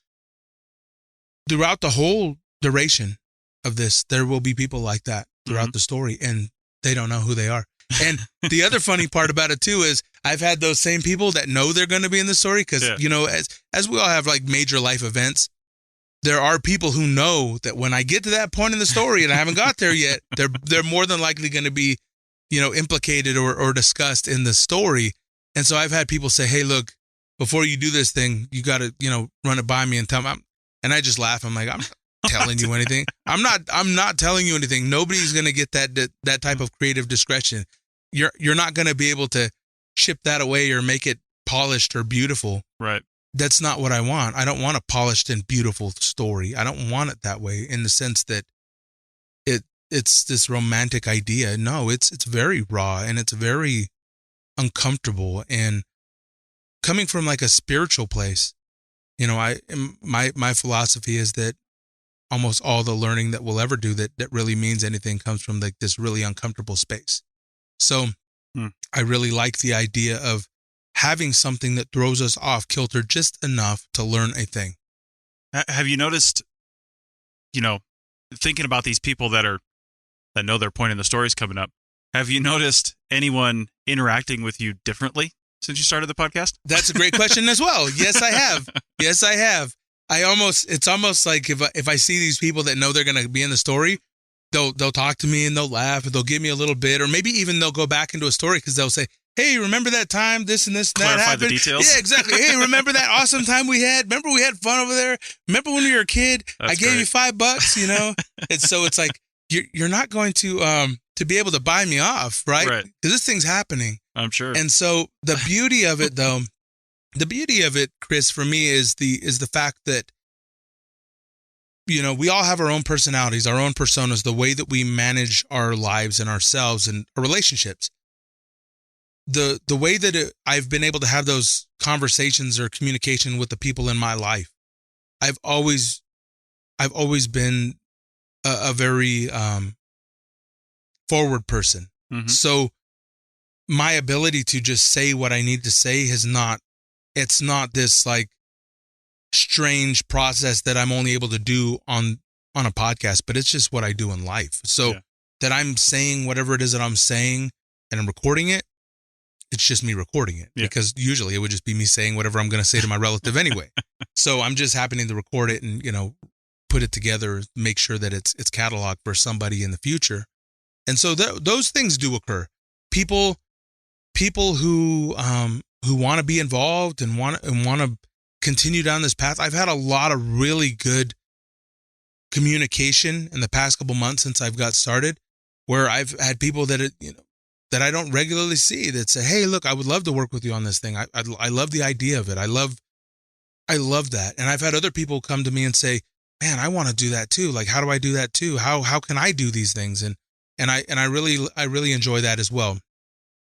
throughout the whole duration of this, there will be people like that throughout the story, and they don't know who they are. And the other funny part about it too is I've had those same people that know they're going to be in the story because, as we all have like major life events, there are people who know that when I get to that point in the story and I haven't got there yet, they're more than likely going to be, implicated or discussed in the story. And so I've had people say, hey, look, before you do this thing, you got to, run it by me and tell me. And I just laugh. I'm like, I'm not telling you anything. I'm not telling you anything. Nobody's going to get that type of creative discretion. You're not going to be able to chip that away or make it polished or beautiful. Right. That's not what I want. I don't want a polished and beautiful story. I don't want it that way in the sense that it's this romantic idea. No, it's very raw and it's very uncomfortable, and coming from like a spiritual place, my philosophy is that almost all the learning that we'll ever do that really means anything comes from like this really uncomfortable space. So I really like the idea of having something that throws us off kilter just enough to learn a thing. Have you noticed, thinking about these people that know their point in the story's coming up, have you noticed anyone interacting with you differently since you started the podcast? That's a great question as well. Yes, I have. Yes, I have. It's almost like if I see these people that know they're going to be in the story, they'll talk to me and they'll laugh and they'll give me a little bit, or maybe even they'll go back into a story because they'll say, hey, remember that time this and this and that happened? Clarify the details. Yeah, exactly. Hey, remember that awesome time we had? Remember we had fun over there? Remember when you were a kid? That's I gave great. you $5, And so it's like, you're not going to be able to buy me off, right? Because this thing's happening. I'm sure. And so the beauty of it, though, Chris, for me is the fact that, we all have our own personalities, our own personas, the way that we manage our lives and ourselves and our relationships. The way that I've been able to have those conversations or communication with the people in my life, I've always been a very forward person. Mm-hmm. So my ability to just say what I need to say it's not this like strange process that I'm only able to do on a podcast, but it's just what I do in life. So that I'm saying whatever it is that I'm saying and I'm recording it, it's just me recording it because usually it would just be me saying whatever I'm going to say to my relative anyway. So I'm just happening to record it and, put it together, make sure that it's cataloged for somebody in the future. And so those things do occur. People who want to be involved and want to continue down this path. I've had a lot of really good communication in the past couple months since I've got started, where I've had people that that I don't regularly see that say, hey, look, I would love to work with you on this thing. I love the idea of it. I love that. And I've had other people come to me and say, man, I want to do that too. Like, how do I do that too? How can I do these things? And I really enjoy that as well.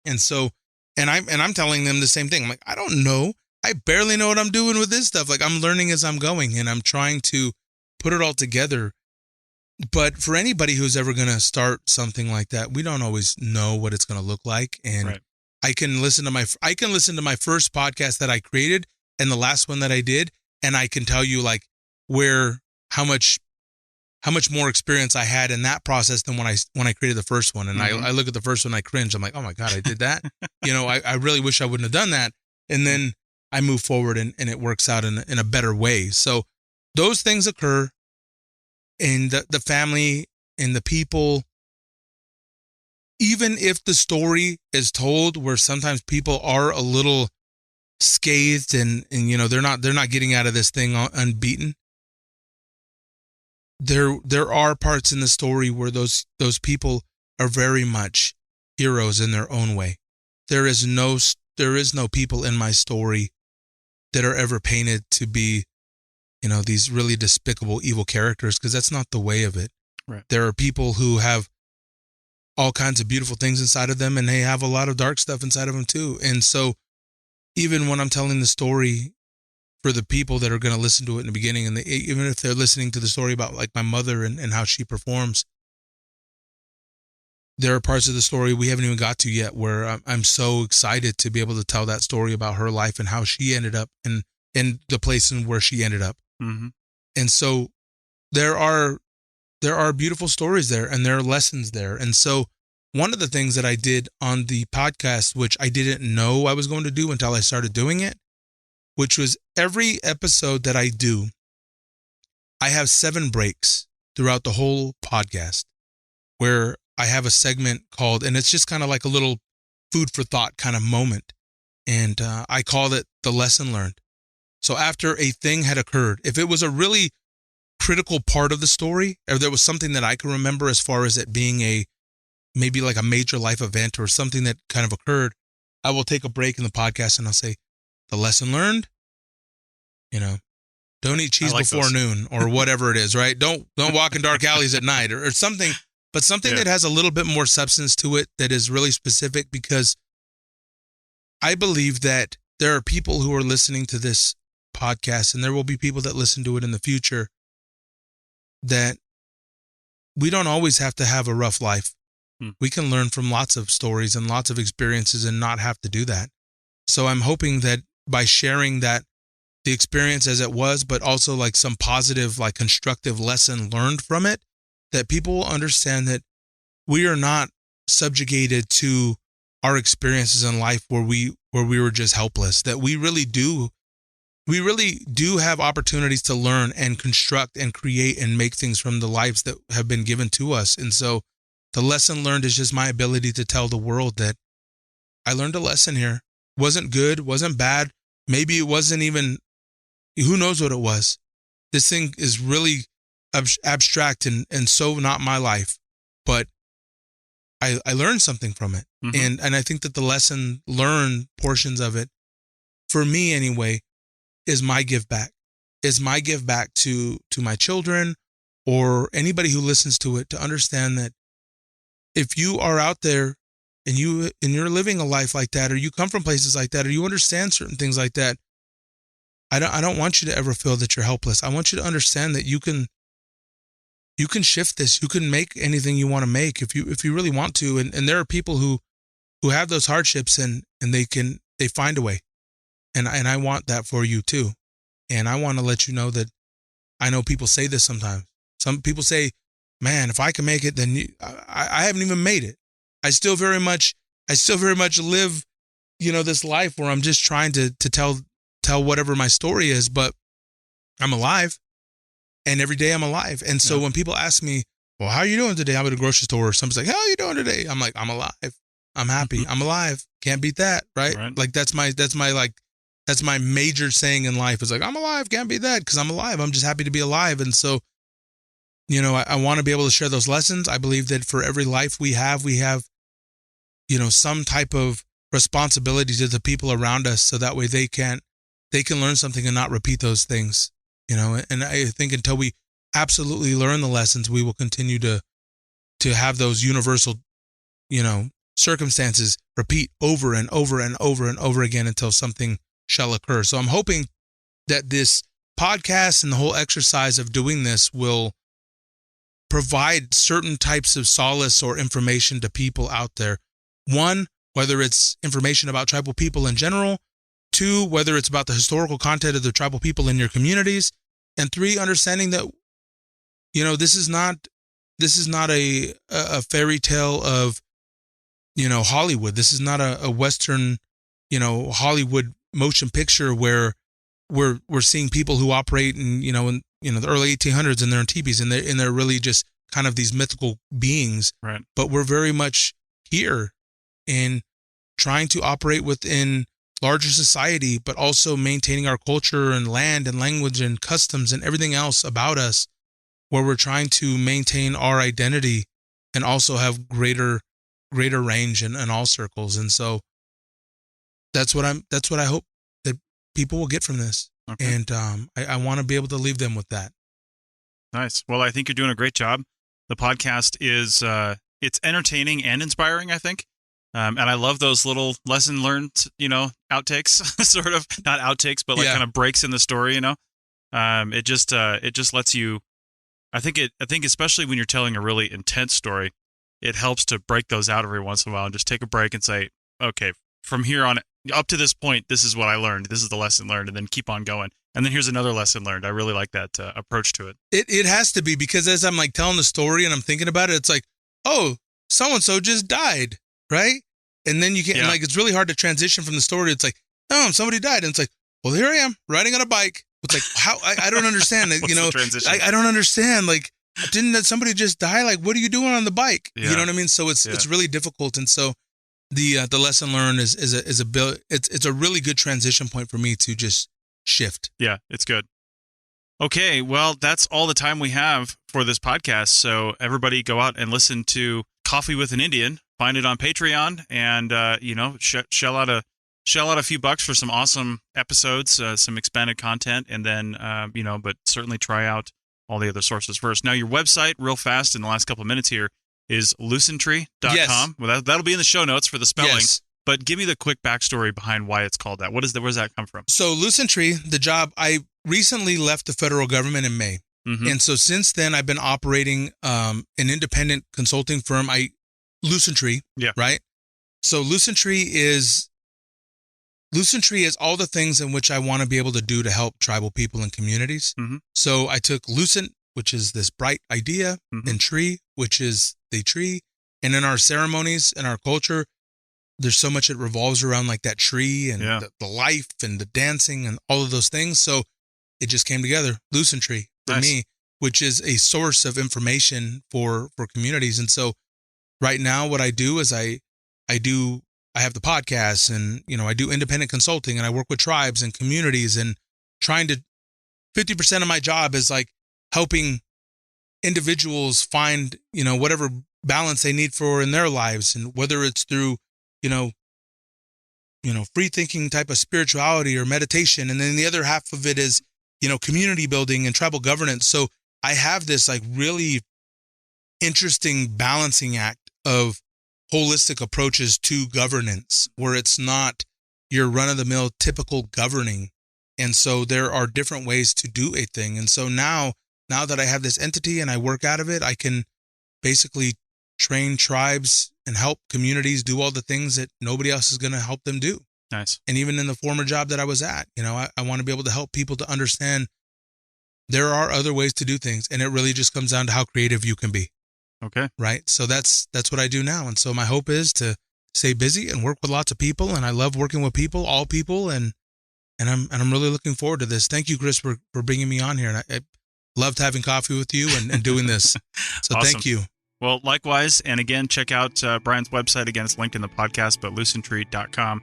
And so, and I'm telling them the same thing. I'm like, I don't know. I barely know what I'm doing with this stuff. Like, I'm learning as I'm going and I'm trying to put it all together. But for anybody who's ever going to start something like that, we don't always know what it's going to look like. And I can listen to my first podcast that I created and the last one that I did, and I can tell you like where how much more experience I had in that process than when I created the first one. And I look at the first one, I cringe. I'm like, oh my God, I did that. I really wish I wouldn't have done that. And then I move forward and it works out in a better way. So those things occur, and the family and the people, even if the story is told where sometimes people are a little scathed and they're not getting out of this thing unbeaten. There are parts in the story where those people are very much heroes in their own way. There is no people in my story that are ever painted to be, these really despicable, evil characters, because that's not the way of it. Right. There are people who have all kinds of beautiful things inside of them, and they have a lot of dark stuff inside of them too. And so even when I'm telling the story for the people that are going to listen to it in the beginning, and even if they're listening to the story about like my mother and how she performs, there are parts of the story we haven't even got to yet where I'm so excited to be able to tell that story about her life and how she ended up in the place and where she ended up. Mm-hmm. And so there are beautiful stories there, and there are lessons there. And so one of the things that I did on the podcast, which I didn't know I was going to do until I started doing it, which was every episode that I do, I have 7 breaks throughout the whole podcast where I have a segment called, and it's just kind of like a little food for thought kind of moment. And I called it the lesson learned. So after a thing had occurred, if it was a really critical part of the story, or there was something that I can remember as far as it being maybe like a major life event or something that kind of occurred, I will take a break in the podcast and I'll say, the lesson learned, don't eat cheese before noon or whatever it is, right? Don't walk in dark alleys at night or something, but something that has a little bit more substance to it that is really specific, because I believe that there are people who are listening to this podcast, and there will be people that listen to it in the future, that we don't always have to have a rough life. We can learn from lots of stories and lots of experiences and not have to do that. So I'm hoping that by sharing that, the experience as it was, but also like some positive, like constructive lesson learned from it, that people will understand that we are not subjugated to our experiences in life where we were just helpless, that we really do have opportunities to learn and construct and create and make things from the lives that have been given to us. And so the lesson learned is just my ability to tell the world that I learned a lesson here. Wasn't good, wasn't bad. Maybe it wasn't even, who knows what it was. This thing is really abstract and so not my life, but I learned something from it. Mm-hmm. And I think that the lesson learned portions of it, for me anyway, is my give back. Is my give back to my children or anybody who listens to it, to understand that if you are out there and you're living a life like that, or you come from places like that, or you understand certain things like that, I don't want you to ever feel that you're helpless. I want you to understand that you can shift this. You can make anything you want to make if you really want to. And there are people who have those hardships and they find a way. And I want that for you too. And I want to let you know that I know people say this sometimes. Some people say, man, if I can make it, then I haven't even made it. I still very much live, this life where I'm just trying to tell whatever my story is, but I'm alive, and every day I'm alive. And so when people ask me, well, how are you doing today? I'm at a grocery store, or somebody's like, how are you doing today? I'm like, I'm alive. I'm happy. Mm-hmm. I'm alive. Can't beat that. Right. Like that's my major saying in life, is like, I'm alive. Can't beat that, because I'm alive. I'm just happy to be alive. And so, I want to be able to share those lessons. I believe that for every life we have, some type of responsibility to the people around us, so that way they can learn something and not repeat those things, and I think until we absolutely learn the lessons, we will continue to have those universal, circumstances repeat over and over and over and over again until something shall occur. So I'm hoping that this podcast and the whole exercise of doing this will provide certain types of solace or information to people out there. 1, whether it's information about tribal people in general. 2, whether it's about the historical content of the tribal people in your communities. And 3, understanding that this is not a fairy tale of, Hollywood. This is not a Western, Hollywood motion picture where we're seeing people who operate in the early 1800s and they're in teepees and they're really just kind of these mythical beings. Right. But we're very much here in trying to operate within larger society, but also maintaining our culture and land and language and customs and everything else about us, where we're trying to maintain our identity and also have greater range in all circles. And so that's what I hope that people will get from this. Okay. And I want to be able to leave them with that. Nice. Well, I think you're doing a great job. The podcast is it's entertaining and inspiring, I think. And I love those little lesson learned, outtakes, sort of, not outtakes, but kind of breaks in the story, It just lets you, I think especially when you're telling a really intense story, it helps to break those out every once in a while and just take a break and say, okay, from here on up to this point, this is what I learned. This is the lesson learned, and then keep on going. And then here's another lesson learned. I really like that approach to it. It has to be, because as I'm like telling the story and I'm thinking about it, it's like, oh, so-and-so just died, right? And then you can't, like, it's really hard to transition from the story. It's like, oh, somebody died. And it's like, well, here I am riding on a bike. It's like, how, I don't understand. I don't understand. Like, didn't somebody just die? Like, what are you doing on the bike? Yeah. You know what I mean? So it's really difficult. And so the lesson learned it's a really good transition point for me to just shift. Yeah, it's good. Okay, well, that's all the time we have for this podcast. So everybody go out and listen to Coffee with an Indian. Find it on Patreon, and shell out a few bucks for some awesome episodes, some expanded content, and then but certainly try out all the other sources first. Now, your website, real fast in the last couple of minutes here, is lucentree.com. Yes. Well, that'll be in the show notes for the spelling. Yes. But give me the quick backstory behind why it's called that. Where does that come from? So Lucentree, the job, I recently left the federal government in May. Mm-hmm. And so since then, I've been operating an independent consulting firm, Lucentree, right? So Lucentree is all the things in which I want to be able to do to help tribal people and communities. Mm-hmm. So I took Lucent, which is this bright idea, mm-hmm. and Tree, which is the tree. And in our ceremonies and our culture, there's so much that revolves around like that tree and the life and the dancing and all of those things. So it just came together, Lucentree for me, which is a source of information for communities. And so right now what I do is I have the podcast, and, I do independent consulting, and I work with tribes and communities, and 50% of my job is like helping individuals find, whatever balance they need for in their lives. And whether it's through, free thinking type of spirituality or meditation. And then the other half of it is, community building and tribal governance. So I have this like really interesting balancing act of holistic approaches to governance, where it's not your run-of-the-mill typical governing. And so there are different ways to do a thing. And so now that I have this entity and I work out of it, I can basically train tribes and help communities do all the things that nobody else is going to help them do. Nice. And even in the former job that I was at, I want to be able to help people to understand there are other ways to do things. And it really just comes down to how creative you can be. Okay. Right. So that's what I do now. And so my hope is to stay busy and work with lots of people. And I love working with people, all people. And I'm really looking forward to this. Thank you, Chris, for bringing me on here. And I loved having coffee with you and doing this. So awesome. Thank you. Well, likewise. And again, check out Brian's website. Again, it's linked in the podcast, but lucentree.com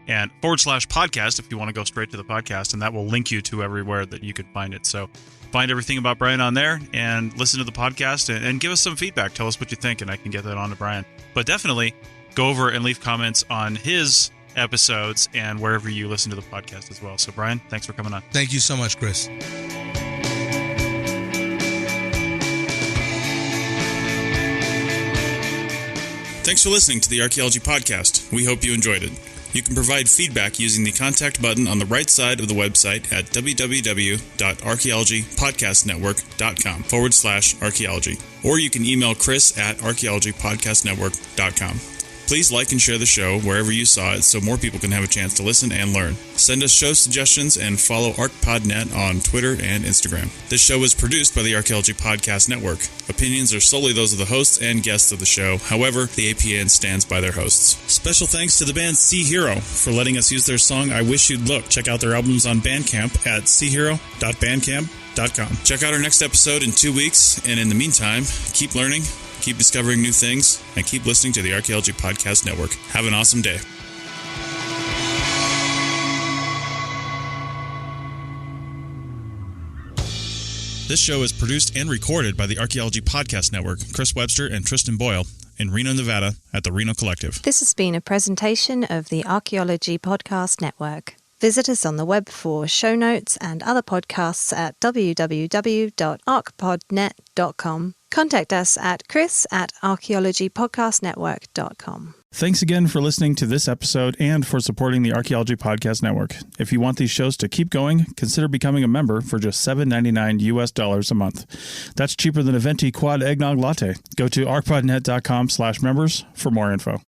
and /podcast if you want to go straight to the podcast. And that will link you to everywhere that you could find it. So find everything about Brian on there and listen to the podcast and give us some feedback. Tell us what you think, and I can get that on to Brian. But definitely go over and leave comments on his episodes and wherever you listen to the podcast as well. So, Brian, thanks for coming on. Thank you so much, Chris. Thanks for listening to the Archaeology Podcast. We hope you enjoyed it. You can provide feedback using the contact button on the right side of the website at www.archaeologypodcastnetwork.com /archaeology. Or you can email Chris at archaeologypodcastnetwork.com. Please like and share the show wherever you saw it so more people can have a chance to listen and learn. Send us show suggestions and follow ArcPodNet on Twitter and Instagram. This show is produced by the Archaeology Podcast Network. Opinions are solely those of the hosts and guests of the show. However, the APN stands by their hosts. Special thanks to the band Sea Hero for letting us use their song I Wish You'd Look. Check out their albums on Bandcamp at seahero.bandcamp.com. Check out our next episode in 2 weeks, and in the meantime, keep learning, keep discovering new things, and keep listening to the Archaeology Podcast Network. Have an awesome day. This show is produced and recorded by the Archaeology Podcast Network, Chris Webster and Tristan Boyle, in Reno, Nevada, at the Reno Collective. This has been a presentation of the Archaeology Podcast Network. Visit us on the web for show notes and other podcasts at www.archpodnet.com. Contact us at chris@archaeologypodcastnetwork.com. Thanks again for listening to this episode and for supporting the Archaeology Podcast Network. If you want these shows to keep going, consider becoming a member for just $7.99 US a month. That's cheaper than a venti quad eggnog latte. Go to archpodnet.com/members for more info.